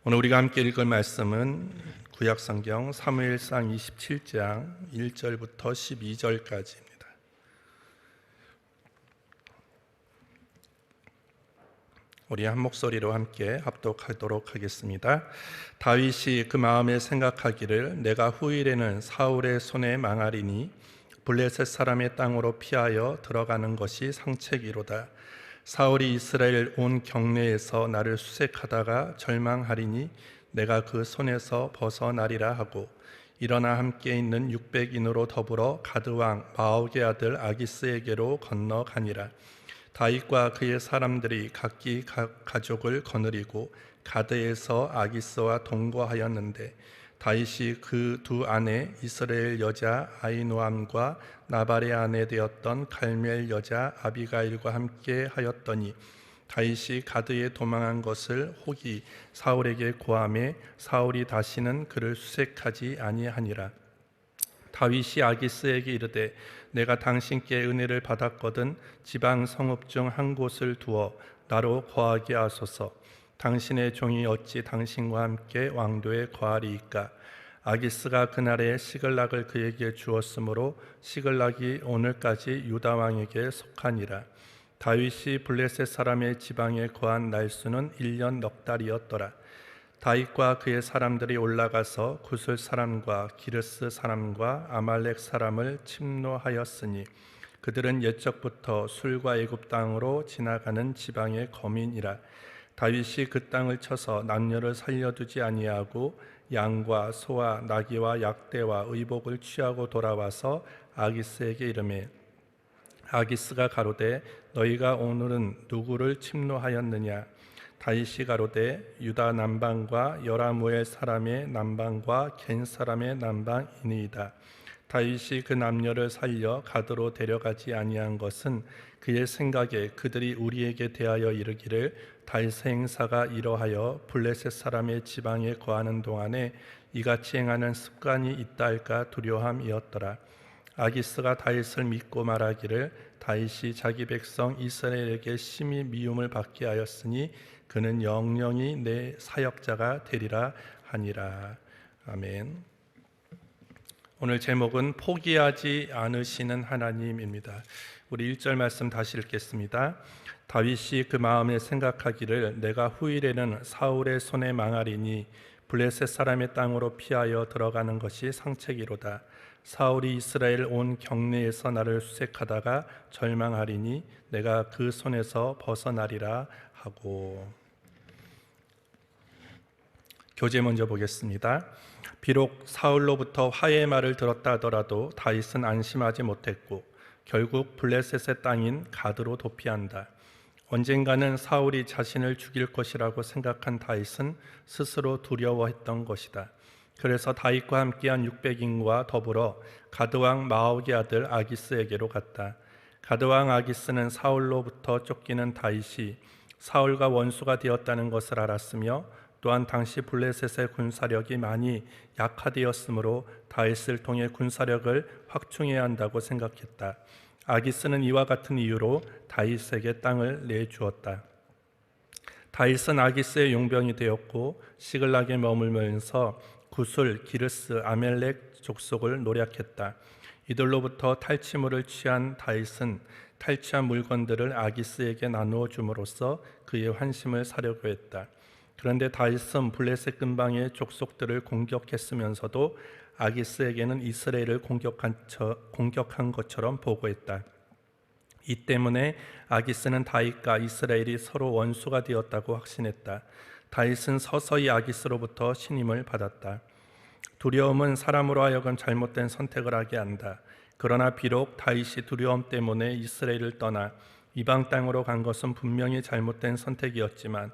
오늘 우리가 함께 읽을 말씀은 구약성경 사무엘상 27장 1절부터 12절까지입니다. 우리 한 목소리로 함께 합독하도록 하겠습니다. 다윗이 그 마음에 생각하기를 내가 후일에는 사울의 손에 망하리니 블레셋 사람의 땅으로 피하여 들어가는 것이 상책이로다. 사울이 이스라엘 온 경내에서 나를 수색하다가 절망하리니 내가 그 손에서 벗어나리라 하고, 일어나 함께 있는 600인으로 더불어 가드왕 마옥의 아들 아기스에게로 건너가니라. 다윗과 그의 사람들이 각기 가족을 거느리고 가드에서 아기스와 동거하였는데, 다윗이 그 두 아내 이스라엘 여자 아히노암과 나발의 아내 되었던 갈멜 여자 아비가일과 함께 하였더니, 다윗이 가드에 도망한 것을 혹이 사울에게 고하매 사울이 다시는 그를 수색하지 아니하니라. 다윗이 아기스에게 이르되 내가 당신께 은혜를 받았거든 지방 성읍 중 한 곳을 두어 나로 거하게 하소서. 당신의 종이 어찌 당신과 함께 왕도에 거하리이까. 아기스가 그날에 시글락을 그에게 주었으므로 시글락이 오늘까지 유다 왕에게 속하니라. 다윗이 블레셋 사람의 지방에 거한 날수는 1년 넉 달이었더라. 다윗과 그의 사람들이 올라가서 구슬 사람과 기르스 사람과 아말렉 사람을 침노하였으니 그들은 옛적부터 술과 애굽 땅으로 지나가는 지방의 거민이라. 다윗이 그 땅을 쳐서 남녀를 살려두지 아니하고 양과 소와 나귀와 약대와 의복을 취하고 돌아와서 아기스에게 이르매, 아기스가 가로되 너희가 오늘은 누구를 침노하였느냐? 다윗이 가로되 유다 남방과 여라무엘 사람의 남방과 겐 사람의 남방이니이다. 다윗이 그 남녀를 살려 가드로 데려가지 아니한 것은 그의 생각에 그들이 우리에게 대하여 이르기를 다윗의 행사가 이러하여 블레셋 사람의 지방에 거하는 동안에 이같이 행하는 습관이 있다 할까 두려움이었더라. 아기스가 다윗을 믿고 말하기를 다윗이 자기 백성 이스라엘에게 심히 미움을 받게 하였으니 그는 영영이 내 사역자가 되리라 하니라. 아멘. 오늘 제목은 포기하지 않으시는 하나님입니다. 우리 1절 말씀 다시 읽겠습니다. 다윗이 그 마음에 생각하기를 내가 후일에는 사울의 손에 망하리니 블레셋 사람의 땅으로 피하여 들어가는 것이 상책이로다. 사울이 이스라엘 온 경내에서 나를 수색하다가 절망하리니 내가 그 손에서 벗어나리라 하고. 교재 먼저 보겠습니다. 비록 사울로부터 화해의 말을 들었다 하더라도 다윗은 안심하지 못했고 결국 블레셋의 땅인 가드로 도피한다. 언젠가는 사울이 자신을 죽일 것이라고 생각한 다윗은 스스로 두려워했던 것이다. 그래서 다윗과 함께한 600인과 더불어 가드왕 마옥의 아들 아기스에게로 갔다. 가드왕 아기스는 사울로부터 쫓기는 다윗이 사울과 원수가 되었다는 것을 알았으며 또한 당시 블레셋의 군사력이 많이 약화되었으므로 다윗을 통해 군사력을 확충해야 한다고 생각했다. 아기스는 이와 같은 이유로 다윗에게 땅을 내주었다. 다윗은 아기스의 용병이 되었고 시글락에 머물면서 구슬, 기르스, 아멜렉 족속을 노략했다. 이들로부터 탈취물을 취한 다윗은 탈취한 물건들을 아기스에게 나누어 줌으로써 그의 환심을 사려고 했다. 그런데 다윗은 블레셋 근방의 족속들을 공격했으면서도 아기스에게는 이스라엘을 공격한 것처럼 보고했다. 이 때문에 아기스는 다윗과 이스라엘이 서로 원수가 되었다고 확신했다. 다윗은 서서히 아기스로부터 신임을 받았다. 두려움은 사람으로 하여금 잘못된 선택을 하게 한다. 그러나 비록 다윗이 두려움 때문에 이스라엘을 떠나 이방 땅으로 간 것은 분명히 잘못된 선택이었지만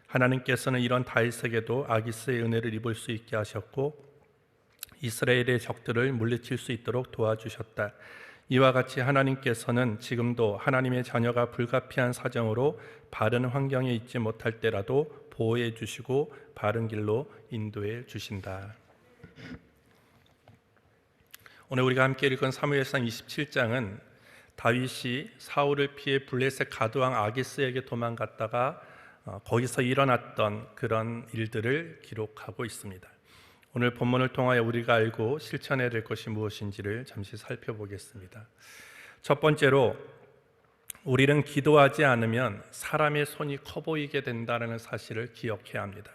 하나님께서는 이런 다윗에게도 아기스의 은혜를 입을 수 있게 하셨고 이스라엘의 적들을 물리칠 수 있도록 도와주셨다. 이와 같이 하나님께서는 지금도 하나님의 자녀가 불가피한 사정으로 바른 환경에 있지 못할 때라도 보호해 주시고 바른 길로 인도해 주신다. 오늘 우리가 함께 읽은 사무엘상 27장은 다윗이 사울을 피해 블레셋 가드왕 아기스에게 도망갔다가 거기서 일어났던 그런 일들을 기록하고 있습니다. 오늘 본문을 통하여 우리가 알고 실천해야 될 것이 무엇인지를 잠시 살펴보겠습니다. 첫 번째로, 우리는 기도하지 않으면 사람의 손이 커 보이게 된다는 사실을 기억해야 합니다.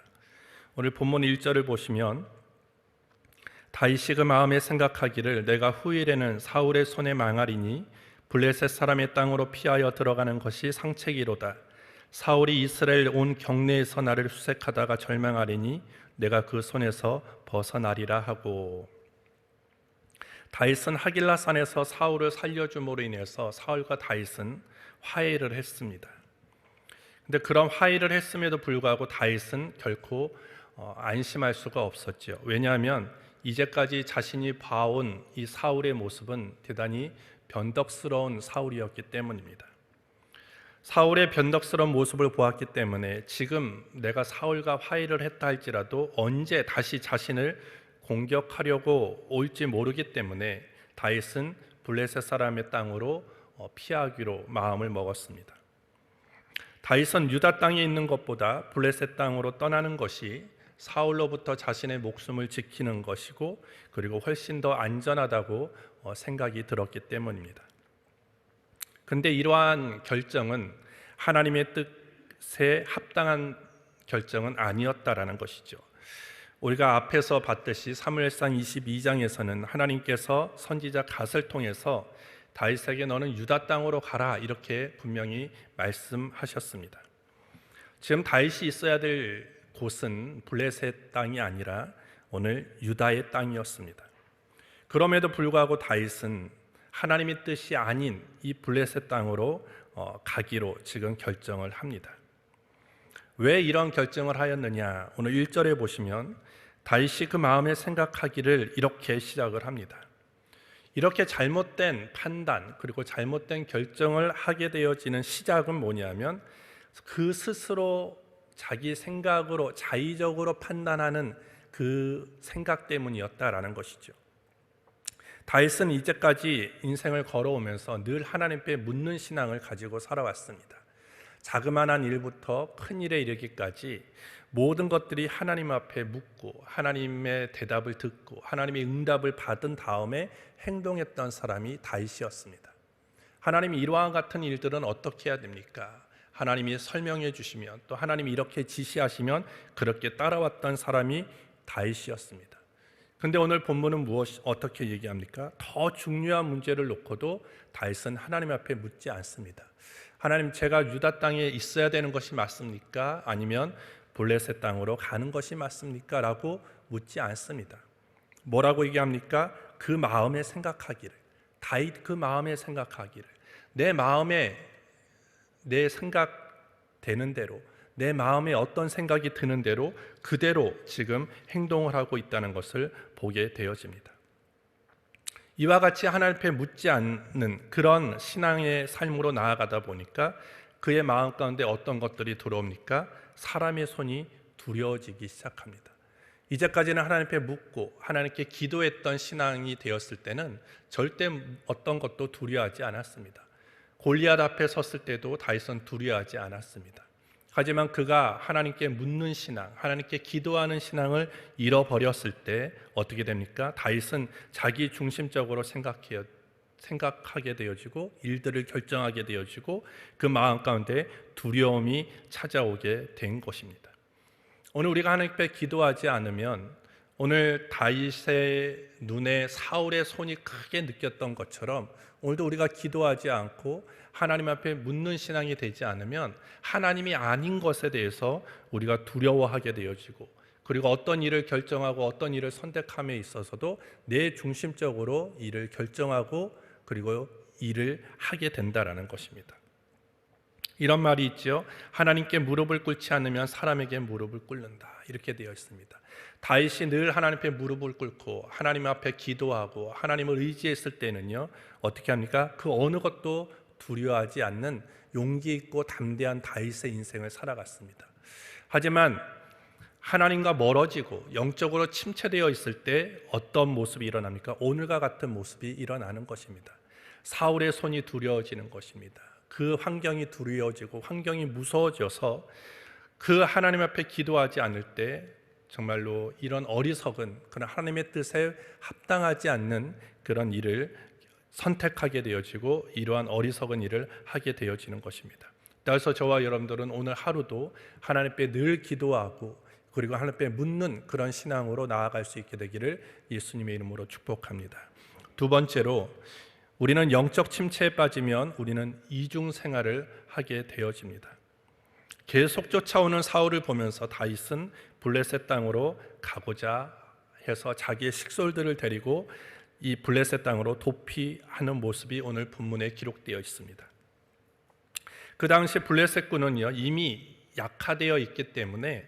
오늘 본문 1절을 보시면 다윗이 그 마음에 생각하기를 내가 후일에는 사울의 손에 망하리니 블레셋 사람의 땅으로 피하여 들어가는 것이 상책이로다. 사울이 이스라엘 온 경내에서 나를 수색하다가 절망하리니 내가 그 손에서 벗어나리라 하고, 다윗은 하길라산에서 사울을 살려줌으로 인해서 사울과 다윗은 화해를 했습니다. 근데 그런 화해를 했음에도 불구하고 다윗은 결코 안심할 수가 없었죠. 왜냐하면 이제까지 자신이 봐온 이 사울의 모습은 대단히 변덕스러운 사울이었기 때문입니다. 사울의 변덕스러운 모습을 보았기 때문에 지금 내가 사울과 화해를 했다 할지라도 언제 다시 자신을 공격하려고 올지 모르기 때문에 다윗은 블레셋 사람의 땅으로 피하기로 마음을 먹었습니다. 다윗은 유다 땅에 있는 것보다 블레셋 땅으로 떠나는 것이 사울로부터 자신의 목숨을 지키는 것이고, 그리고 훨씬 더 안전하다고 생각이 들었기 때문입니다. 근데 이러한 결정은 하나님의 뜻에 합당한 결정은 아니었다라는 것이죠. 우리가 앞에서 봤듯이 사무엘상 22장에서는 하나님께서 선지자 갓을 통해서 다윗에게 너는 유다 땅으로 가라 이렇게 분명히 말씀하셨습니다. 지금 다윗이 있어야 될 곳은 블레셋 땅이 아니라 오늘 유다의 땅이었습니다. 그럼에도 불구하고 다윗은 하나님의 뜻이 아닌 이 블레셋 땅으로 가기로 지금 결정을 합니다. 왜 이런 결정을 하였느냐? 오늘 1절에 보시면 다윗이 그 마음에 생각하기를 이렇게 시작을 합니다. 이렇게 잘못된 판단 그리고 잘못된 결정을 하게 되어지는 시작은 뭐냐면 그 스스로 자기 생각으로 자의적으로 판단하는 그 생각 때문이었다라는 것이죠. 다윗은 이제까지 인생을 걸어오면서 늘 하나님께 묻는 신앙을 가지고 살아왔습니다. 자그마한 일부터 큰 일에 이르기까지 모든 것들이 하나님 앞에 묻고 하나님의 대답을 듣고 하나님의 응답을 받은 다음에 행동했던 사람이 다윗이었습니다. 하나님이 이러한 같은 일들은 어떻게 해야 됩니까? 하나님이 설명해 주시면, 또 하나님이 이렇게 지시하시면 그렇게 따라왔던 사람이 다윗이었습니다. 근데 오늘 본문은 어떻게 얘기합니까? 더 중요한 문제를 놓고도 다윗은 하나님 앞에 묻지 않습니다. 하나님, 제가 유다 땅에 있어야 되는 것이 맞습니까? 아니면 블레셋 땅으로 가는 것이 맞습니까? 라고 묻지 않습니다. 뭐라고 얘기합니까? 그 마음에 생각하기를, 다윗 그 마음에 생각하기를, 내 마음에 내 생각되는 대로, 내 마음에 어떤 생각이 드는 대로 그대로 지금 행동을 하고 있다는 것을 보게 되어집니다. 이와 같이 하나님 앞에 묻지 않는 그런 신앙의 삶으로 나아가다 보니까 그의 마음 가운데 어떤 것들이 들어옵니까? 사람의 손이 두려워지기 시작합니다. 이제까지는 하나님 앞에 묻고 하나님께 기도했던 신앙이 되었을 때는 절대 어떤 것도 두려워하지 않았습니다. 골리앗 앞에 섰을 때도 다윗은 두려워하지 않았습니다. 하지만 그가 하나님께 묻는 신앙, 하나님께 기도하는 신앙을 잃어버렸을 때 어떻게 됩니까? 다윗은 자기 중심적으로 생각하게 되어지고 일들을 결정하게 되어지고 그 마음 가운데 두려움이 찾아오게 된 것입니다. 오늘 우리가 하나님께 기도하지 않으면 오늘 다윗의 눈에 사울의 손이 크게 느꼈던 것처럼 오늘도 우리가 기도하지 않고 하나님 앞에 묻는 신앙이 되지 않으면 하나님이 아닌 것에 대해서 우리가 두려워하게 되어지고, 그리고 어떤 일을 결정하고 어떤 일을 선택함에 있어서도 내 중심적으로 일을 결정하고 그리고 일을 하게 된다라는 것입니다. 이런 말이 있죠. 하나님께 무릎을 꿇지 않으면 사람에게 무릎을 꿇는다, 이렇게 되어 있습니다. 다윗이 늘 하나님 앞에 무릎을 꿇고 하나님 앞에 기도하고 하나님을 의지했을 때는요, 어떻게 합니까? 그 어느 것도 두려워하지 않는 용기 있고 담대한 다윗의 인생을 살아갔습니다. 하지만 하나님과 멀어지고 영적으로 침체되어 있을 때 어떤 모습이 일어납니까? 오늘과 같은 모습이 일어나는 것입니다. 사울의 손이 두려워지는 것입니다. 그 환경이 두려워지고 환경이 무서워져서 그 하나님 앞에 기도하지 않을 때 정말로 이런 어리석은 그런 하나님의 뜻에 합당하지 않는 그런 일을 선택하게 되어지고 이러한 어리석은 일을 하게 되어지는 것입니다. 따라서 저와 여러분들은 오늘 하루도 하나님 앞에 늘 기도하고 그리고 하나님 앞에 묻는 그런 신앙으로 나아갈 수 있게 되기를 예수님의 이름으로 축복합니다. 두 번째로, 우리는 영적 침체에 빠지면 우리는 이중 생활을 하게 되어집니다. 계속 쫓아오는 사울을 보면서 다윗은 블레셋 땅으로 가고자 해서 자기의 식솔들을 데리고 이 블레셋 땅으로 도피하는 모습이 오늘 본문에 기록되어 있습니다. 그 당시 블레셋군은요 이미 약화되어 있기 때문에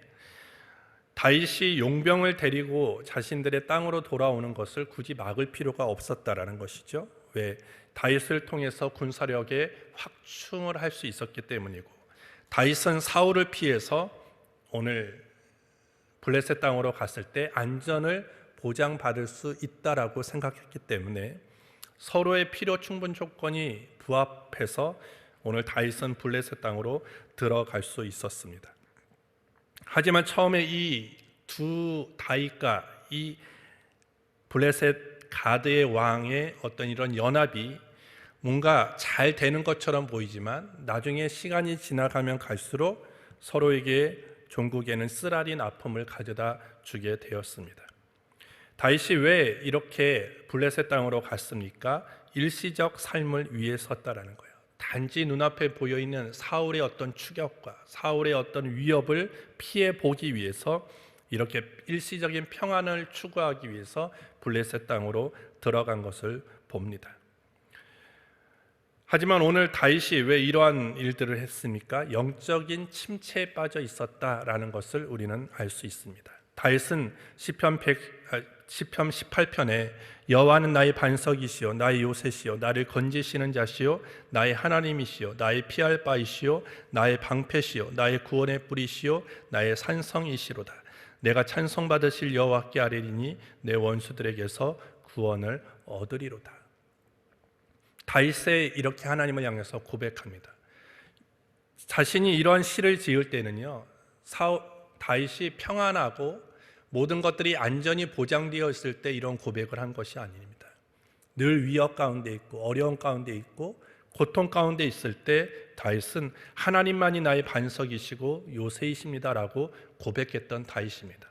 다윗이 용병을 데리고 자신들의 땅으로 돌아오는 것을 굳이 막을 필요가 없었다라는 것이죠. 왜? 다윗을 통해서 군사력에 확충을 할 수 있었기 때문이고, 다윗은 사울을 피해서 오늘 블레셋 땅으로 갔을 때 안전을 보장받을 수 있다라고 생각했기 때문에 서로의 필요 충분 조건이 부합해서 오늘 다윗은 블레셋 땅으로 들어갈 수 있었습니다. 하지만 처음에 이 두 다윗과 이 블레셋 가드의 왕의 어떤 이런 연합이 뭔가 잘 되는 것처럼 보이지만 나중에 시간이 지나가면 갈수록 서로에게 종국에는 쓰라린 아픔을 가져다 주게 되었습니다. 다윗이 왜 이렇게 블레셋 땅으로 갔습니까? 일시적 삶을 위해 섰다라는 거예요. 단지 눈앞에 보여있는 사울의 어떤 추격과 사울의 어떤 위협을 피해 보기 위해서 이렇게 일시적인 평안을 추구하기 위해서 블레셋 땅으로 들어간 것을 봅니다. 하지만 오늘 다윗이 왜 이러한 일들을 했습니까? 영적인 침체에 빠져 있었다라는 것을 우리는 알 수 있습니다. 다윗은 시편 18편에 여호와는 나의 반석이시요 나의 요새시요 나를 건지시는 자시요 나의 하나님이시요 나의 피할 바이시요 나의 방패시요 나의 구원의 뿌리시요 나의 산성이시로다. 내가 찬송받으실 여호와께 아뢰리니 내 원수들에게서 구원을 얻으리로다. 다윗이 이렇게 하나님을 향해서 고백합니다. 자신이 이러한 시를 지을 때는요 다윗이 평안하고 모든 것들이 안전이 보장되어 있을 때 이런 고백을 한 것이 아닙니다. 늘 위협 가운데 있고 어려움 가운데 있고 고통 가운데 있을 때 다윗은 하나님만이 나의 반석이시고 요새이십니다라고 고백했던 다윗입니다.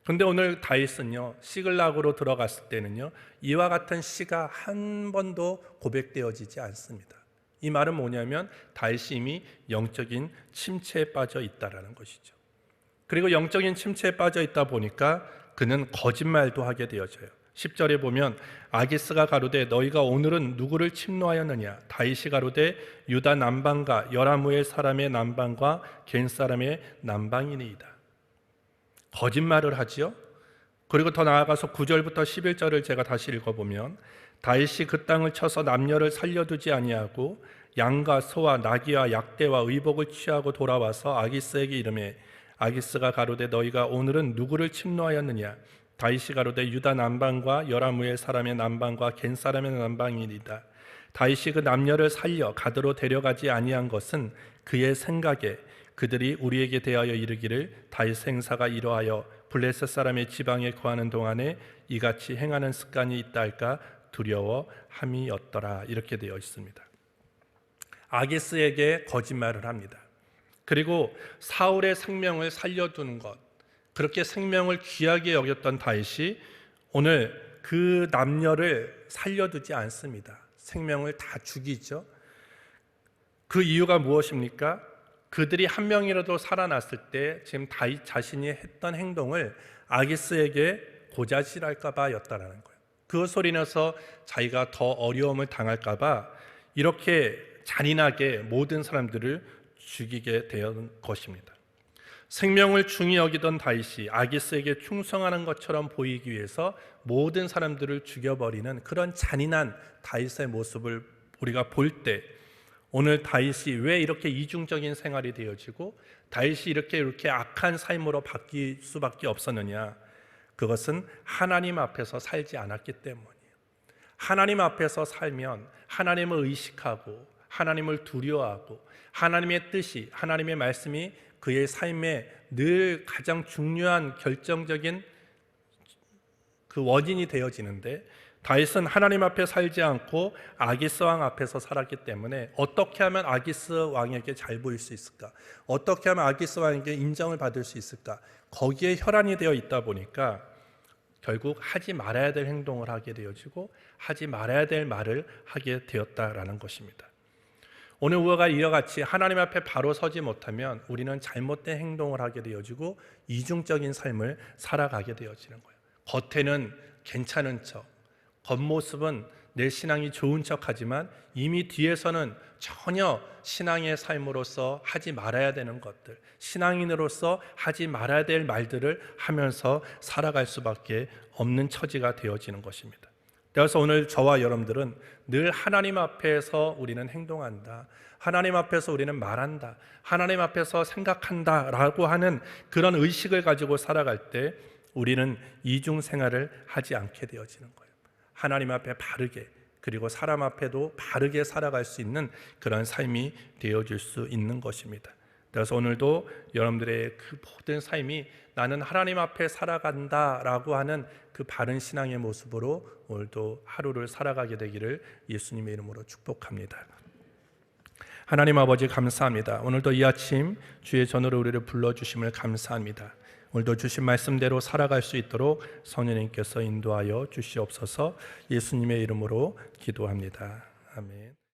그런데 오늘 다윗은요 시글락으로 들어갔을 때는요 이와 같은 시가 한 번도 고백되어지지 않습니다. 이 말은 뭐냐면 다윗이 이미 영적인 침체에 빠져 있다라는 것이죠. 그리고 영적인 침체에 빠져 있다 보니까 그는 거짓말도 하게 되어져요. 10절에 보면 아기스가 가로되 너희가 오늘은 누구를 침노하였느냐? 다윗이 가로되 유다 남방과 여라무엘 사람의 남방과 겐 사람의 남방이니이다. 거짓말을 하지요. 그리고 더 나아가서 9절부터 11절을 제가 다시 읽어보면 다윗이 그 땅을 쳐서 남녀를 살려두지 아니하고 양과 소와 나귀와 약대와 의복을 취하고 돌아와서 아기스에게 이르매 아기스가 가로되 너희가 오늘은 누구를 침노하였느냐? 다윗이 가로되 유다 남방과 여라무엘 사람의 남방과 겐 사람의 남방이니이다. 다윗이 그 남녀를 살려 가드로 데려가지 아니한 것은 그의 생각에 그들이 우리에게 대하여 이르기를 다윗 행사가 이러하여 블레셋 사람의 지방에 거하는 동안에 이같이 행하는 습관이 있다 할까 두려워함이었더라. 이렇게 되어 있습니다. 아기스에게 거짓말을 합니다. 그리고 사울의 생명을 살려두는 것, 그렇게 생명을 귀하게 여겼던 다윗이 오늘 그 남녀를 살려두지 않습니다. 생명을 다 죽이죠. 그 이유가 무엇입니까? 그들이 한 명이라도 살아났을 때 지금 다윗 자신이 했던 행동을 아기스에게 고자질할까 봐였다라는 거예요. 그것으로 인해서 자기가 더 어려움을 당할까 봐 이렇게 잔인하게 모든 사람들을 죽이게 된 것입니다. 생명을 중히 여기던 다윗이 아기스에게 충성하는 것처럼 보이기 위해서 모든 사람들을 죽여버리는 그런 잔인한 다윗의 모습을 우리가 볼 때 오늘 다윗이 왜 이렇게 이중적인 생활이 되어지고 다윗이 이렇게 악한 삶으로 바뀔 수밖에 없었느냐? 그것은 하나님 앞에서 살지 않았기 때문이에요. 하나님 앞에서 살면 하나님을 의식하고 하나님을 두려워하고 하나님의 뜻이, 하나님의 말씀이 그의 삶에 늘 가장 중요한 결정적인 그 원인이 되어지는데, 다윗은 하나님 앞에 살지 않고 아기스 왕 앞에서 살았기 때문에 어떻게 하면 아기스 왕에게 잘 보일 수 있을까? 어떻게 하면 아기스 왕에게 인정을 받을 수 있을까? 거기에 혈안이 되어 있다 보니까 결국 하지 말아야 될 행동을 하게 되어지고 하지 말아야 될 말을 하게 되었다라는 것입니다. 오늘 우화가 이와 같이 하나님 앞에 바로 서지 못하면 우리는 잘못된 행동을 하게 되어지고 이중적인 삶을 살아가게 되어지는 거예요. 겉에는 괜찮은 척, 겉모습은 내 신앙이 좋은 척하지만 이미 뒤에서는 전혀 신앙의 삶으로서 하지 말아야 되는 것들, 신앙인으로서 하지 말아야 될 말들을 하면서 살아갈 수밖에 없는 처지가 되어지는 것입니다. 그래서 오늘 저와 여러분들은 늘 하나님 앞에서 우리는 행동한다, 하나님 앞에서 우리는 말한다, 하나님 앞에서 생각한다 라고 하는 그런 의식을 가지고 살아갈 때 우리는 이중 생활을 하지 않게 되어지는 거예요. 하나님 앞에 바르게, 그리고 사람 앞에도 바르게 살아갈 수 있는 그런 삶이 되어질 수 있는 것입니다. 그래서 오늘도 여러분들의 그 모든 삶이 나는 하나님 앞에 살아간다 라고 하는 그 바른 신앙의 모습으로 오늘도 하루를 살아가게 되기를 예수님의 이름으로 축복합니다. 하나님 아버지 감사합니다. 오늘도 이 아침 주의 전으로 우리를 불러주심을 감사합니다. 오늘도 주신 말씀대로 살아갈 수 있도록 성령님께서 인도하여 주시옵소서. 예수님의 이름으로 기도합니다. 아멘.